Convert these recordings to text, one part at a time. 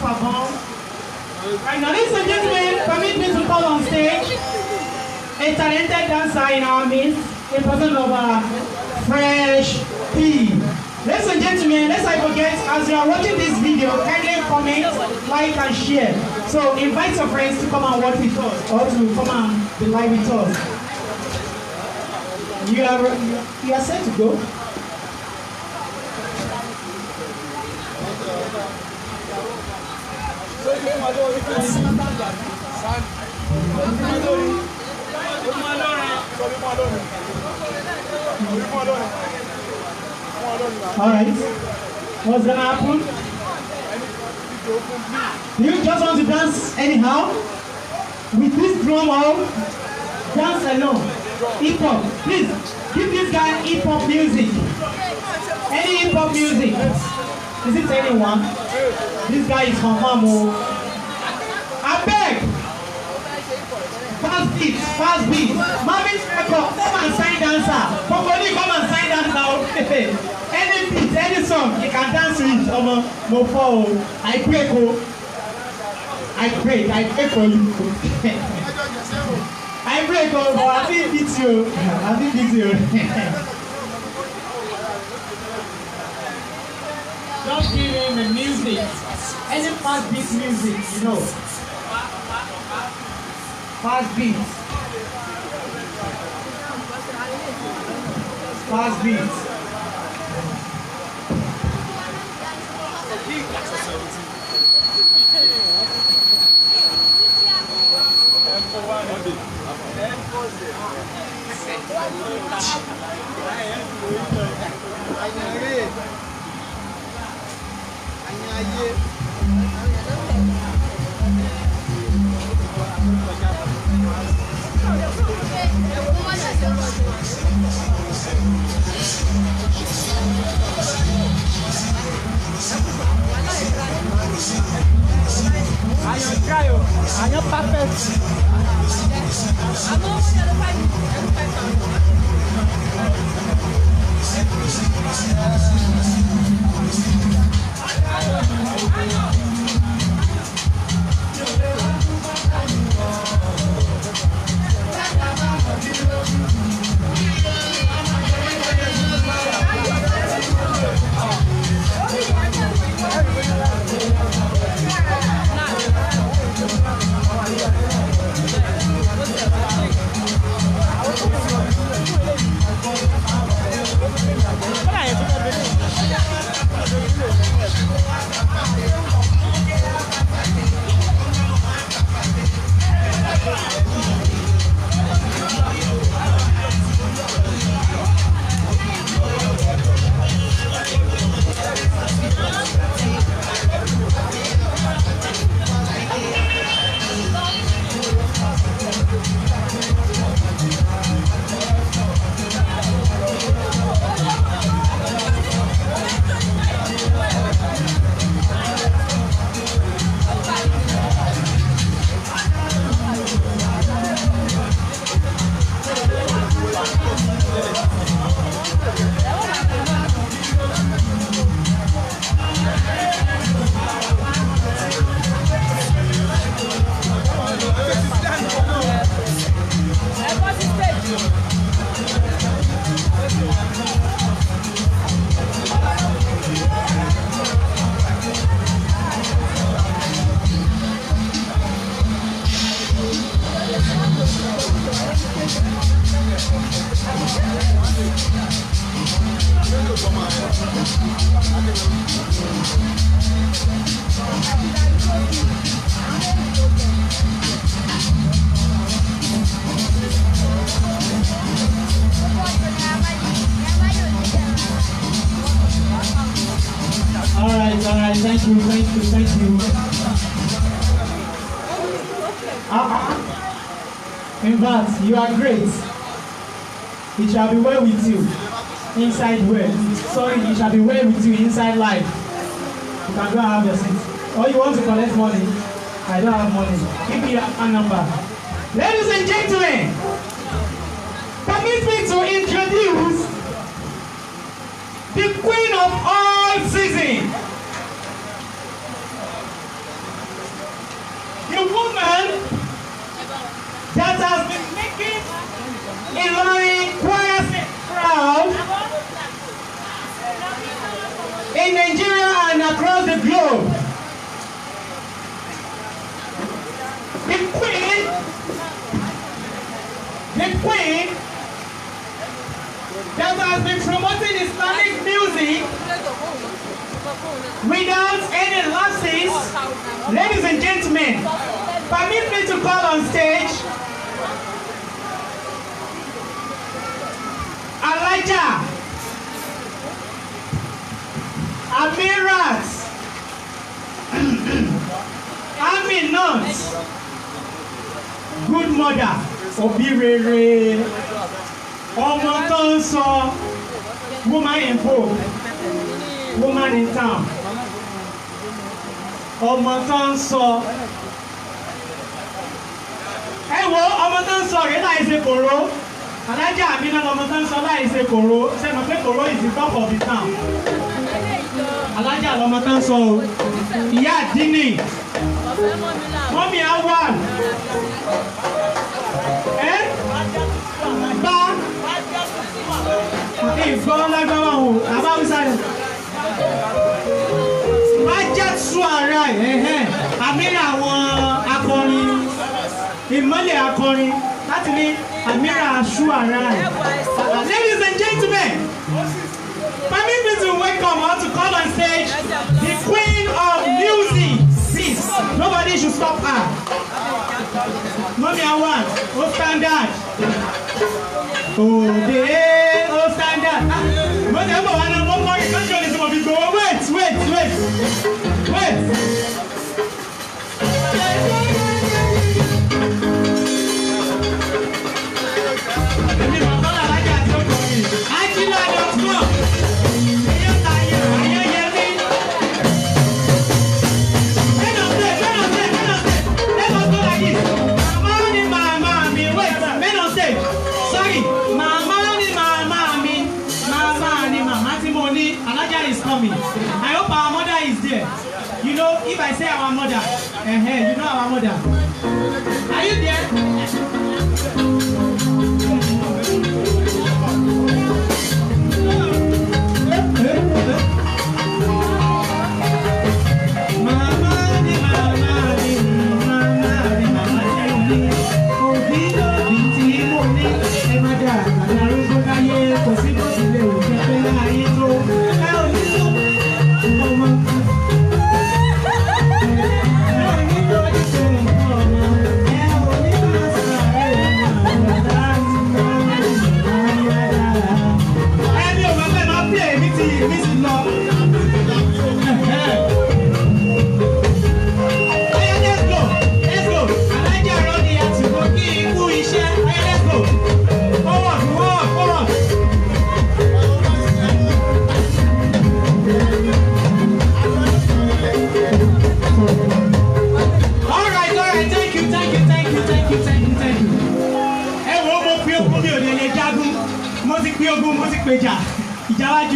perform. Right now, ladies and gentlemen, permit me to call on stage a talented dancer in our midst, a person of Fresh P. Ladies and gentlemen, let's not forget, as you are watching this video, kindly comment, like, and share. So invite your friends to come and watch with us, or to come and be live with us. You are set to go. Alright, what's gonna happen? Do you just want to dance anyhow? With this drum out? Dance alone. Hip hop. Please, give this guy hip hop music. Any hip hop music. Is it anyone? This guy is from Mamo. I beg! Fast beat, fast beat. Marvin's record, come and sign dancer. Pokoli, come and sign dancer. Any beat, any song, you can dance to it. Mofo, I pray, I pray for you. I pray, but I think it's you. I think it's you. Just give him the music. Any fast beat music, you know. Fast beat. Fast beat. Alright, thank you. In fact, you are great. It shall be well with you inside well. Sorry, it shall be well with you inside life. You can go and have your seat. Or you want to collect money? I don't have money. Give me your account number. Ladies and gentlemen, permit me to introduce the queen of all seasons. the woman that has been making Ilorin choir proud in Nigeria and across the globe. The queen that has been promoting Islamic music without any lapses. Ladies and gentlemen, permit me to call on stage Elijah Amirat Aminat, good mother, Obirere, ọmọ tó ń sọ, woman in vogue, woman in town, ọmọ tó ń sọ. Ẹ wo ọmọ tó ń sọ rẹ̀ láì ṣe kòró, Alájà Amina ọmọ tó ń sọ láì ṣe kòró, ṣe mọ̀ pé kòró is the top of the town. Alájà lọmọ tó ń sọ o, ìyá àdínì, mọ́mí Awal, bá ìfọ́ lágbára o, àbáwísá rẹ̀. Májẹ̀ tún ara ẹ̀ Amira àwọn akọrin, ìmọ́lẹ̀ akọrin láti ní Amira aṣú ara ẹ̀. Ladies and gentlemen, permit me to welcome or to call on stage the queen of music. Please, nobody should stop her. Mommy Awal, oh standard. Oh, they, oh standard. Mommy Awal, one more, don't show this one. Go, wait. I hope our mother is there. You know, if I say our mother, you know our mother. Are you there?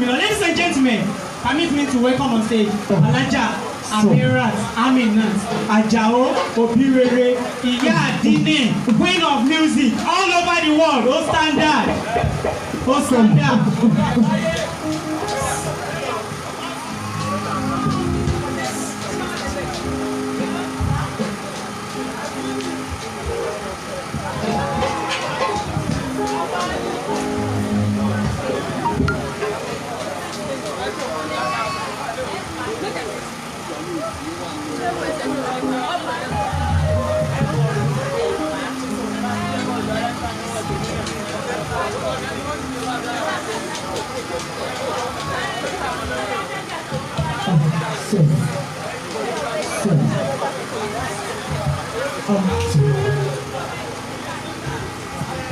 Ladies and gentlemen, permit me to welcome on stage Alájà Amirat Aminat Ajao Obirere, Ìyá Àdínì, queen of music all over the world. Oh standard.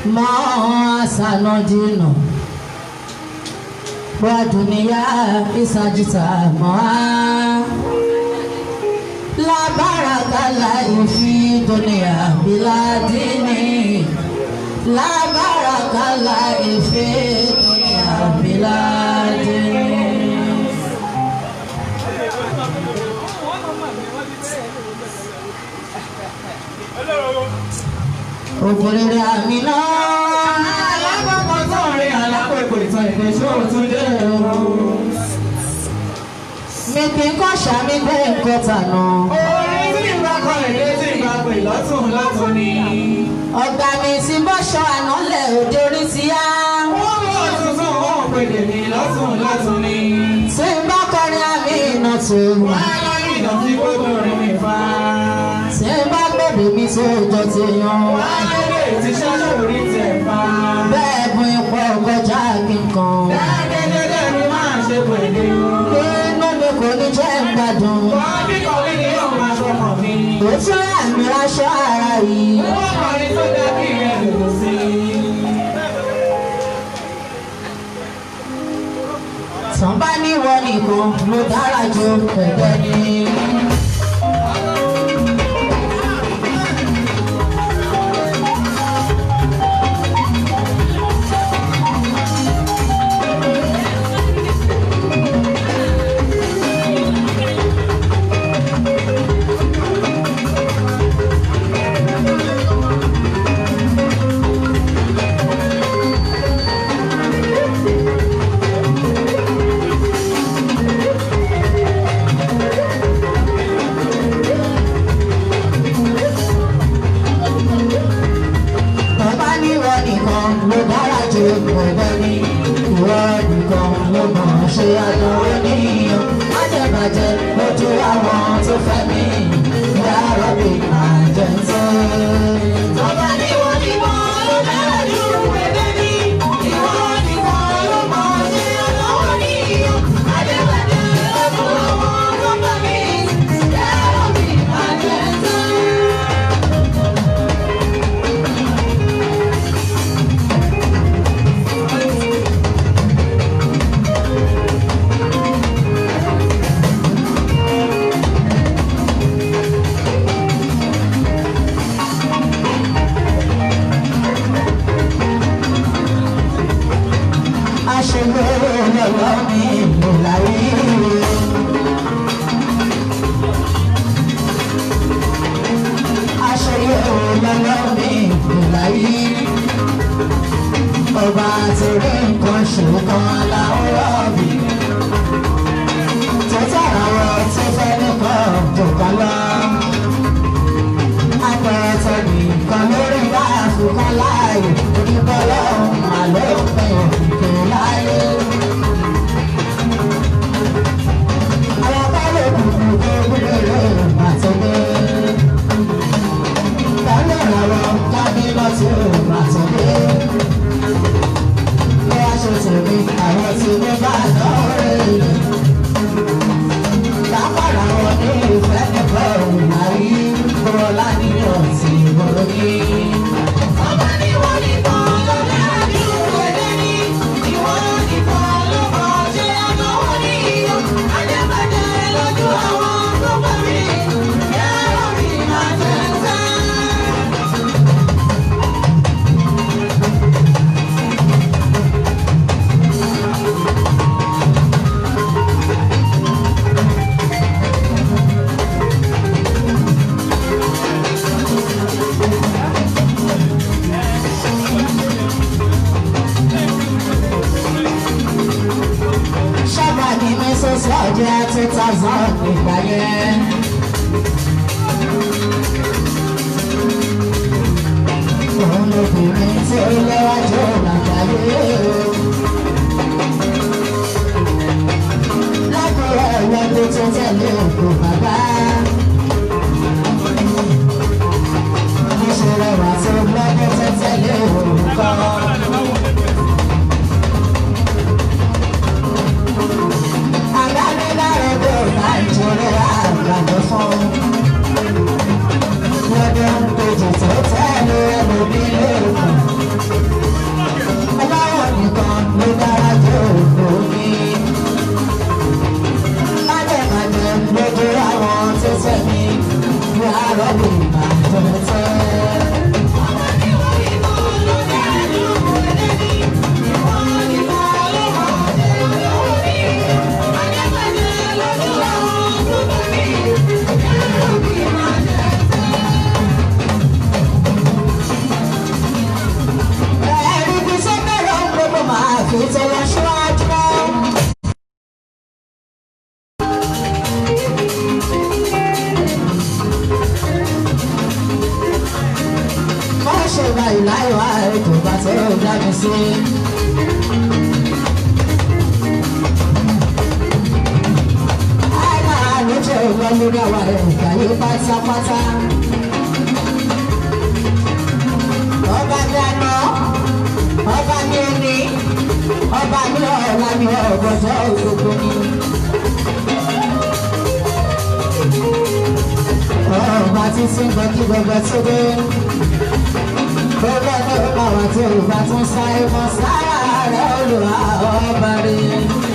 Ma sanodino wa dunia isajita ma la baraka la ifi dunia biladini la baraka la ifi dunia biladini. òbòrèrè àmì náà. alákọ̀ọ́kọ́ tó ń rin alápẹ̀pẹ̀ ìtàn ìgbésẹ̀ òtún dé o. mi kì í kọ́ sàmì gbé nǹkan tànà. orin tí ìgbà kan èdè tí ìgbà pè lọ́tún lọ́tún ni. ọ̀gá mi ti bọ́ṣọ ànálẹ̀ òde orí ti yá. wọ́n mú ọ̀túntún wọn pèdè ní lọ́tún lọ́tún ni. tí n bá kọrin àmì iná tó. wọ́n á lárí ìdọ̀tí gbogbo rìn mí fa. tí n bá gbèdè mi tó jọ ti yan. wọ́n á lérè tí ṣáṣọ́ orí tẹ̀ fa. bẹ́ẹ̀ bùn ipò ọgọ́jà kí n kan. dáadéédéé ni máa ṣe pèdè o. nínú mi kò ní jẹ́ gbádùn. wọ́n bí kọ̀wé ni yóò máa sọkàn mi. ojú àmì aṣọ ara yìí. wọ́n kọrin tó dá kí ẹ lò sí. tán bá ní wọn nìkan ló dára ju ẹgbẹ́ ni. ṣe àdúró níyàn má jẹ́ bàjẹ́ lójú àwọn tó fẹ́ mi yàrá mi máa jẹ́ tó. ọba ní wọ́n ní wọ́n ló dára ju ẹgbẹ́ mi ìwọ́n ní wọ́n ló mọ̀ ṣe àdúró níyàn má jẹ́ bàjẹ́ lójú àwọn tó fẹ́ mi yàrá mi máa jẹ́ tó. Ọba àtẹ̀rẹ́ nǹkan ṣùgbọ́n láwùrọ̀ mi. Tẹ́tẹ́ àwọn tó fẹ́ nìkan jọ̀kan lọ. Apẹ̀rẹ̀tẹ̀ nìkan lórí bá àfikún láàyè. Oníbọ̀lọ́ màlẹ́ òpin òkè láyé. Àwọn báwo kùkù tó gbúdọ̀ màtọ́gbé. Báwo làwọn jáde lọ́tún màtọ́gbé. Tèmi àwọn tí mo bá lọ́rẹ́ lápára wọn ní ìfẹ́ nípa òun àrí kúrò láníyàn tí mo ní. ọba ní wọ́n nìkan ló dára ju ẹgbẹ́ ní ìwọ́n nìkan ló mọ̀ ṣe àtọwọ́ ní iyọ̀ ajẹ́bàjẹ́ lójú àwọn tó bá mi yàrá mi máa jẹ́ sẹ́. Ọjọ́ 2000 nígbà yẹn. Òun lóbìnrin tí ó léwájú làgbáyé. Lákòrò ìwọ́dún tó tẹ̀lé òkú bàbá. Níṣẹ́ rẹwà tó lọ́dún tó tẹ̀lé òkú. láìláìwá ètò bá tó dá mi sí. àìmọ̀ àlejò ìgbọ́lódà wà ẹ̀ka yìí pátápátá. ọba dáná ọba ní ẹni ọba ní ọ̀la ní ọ̀gọ́jọ́ gbogbo ni. ọba tí tí ń bọ kí gbogbo tó dé. gbogbo ní ọba wa tí olùbá tún sáré mọ́ sára rẹ̀ olùwà ọba rẹ̀.